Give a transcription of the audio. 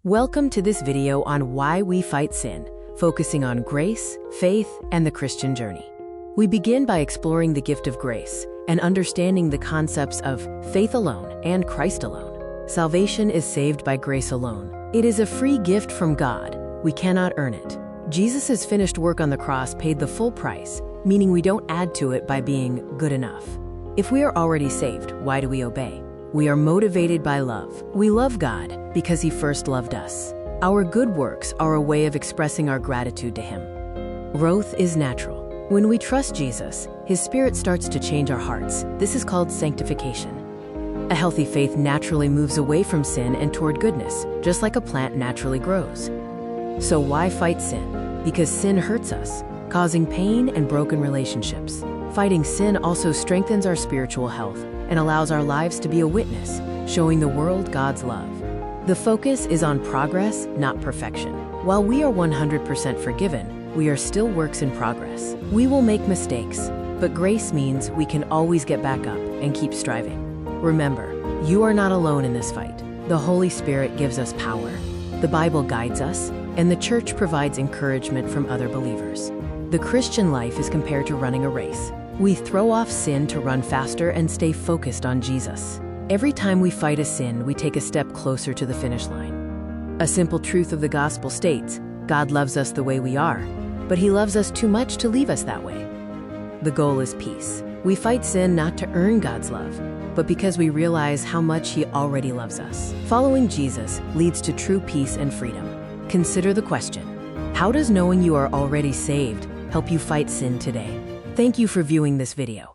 Welcome to this video on why we fight sin, focusing on grace, faith, and the Christian journey. We begin by exploring the gift of grace and understanding the concepts of faith alone and Christ alone. Salvation is saved by grace alone. It is a free gift from God. We cannot earn it. Jesus' finished work on the cross paid the full price, meaning we don't add to it by being good enough. If we are already saved, why do we obey? We are motivated by love. We love God because He first loved us. Our good works are a way of expressing our gratitude to Him. Growth is natural. When we trust Jesus, His Spirit starts to change our hearts. This is called sanctification. A healthy faith naturally moves away from sin and toward goodness, just like a plant naturally grows. So why fight sin? Because sin hurts us, causing pain and broken relationships. Fighting sin also strengthens our spiritual health and allows our lives to be a witness, showing the world God's love. The focus is on progress, not perfection. While we are 100% forgiven, we are still works in progress. We will make mistakes, but grace means we can always get back up and keep striving. Remember, you are not alone in this fight. The Holy Spirit gives us power. The Bible guides us, and the church provides encouragement from other believers. The Christian life is compared to running a race. We throw off sin to run faster and stay focused on Jesus. Every time we fight a sin, we take a step closer to the finish line. A simple truth of the gospel states, God loves us the way we are, but He loves us too much to leave us that way. The goal is peace. We fight sin not to earn God's love, but because we realize how much He already loves us. Following Jesus leads to true peace and freedom. Consider the question, how does knowing you are already saved help you fight sin today? Thank you for viewing this video.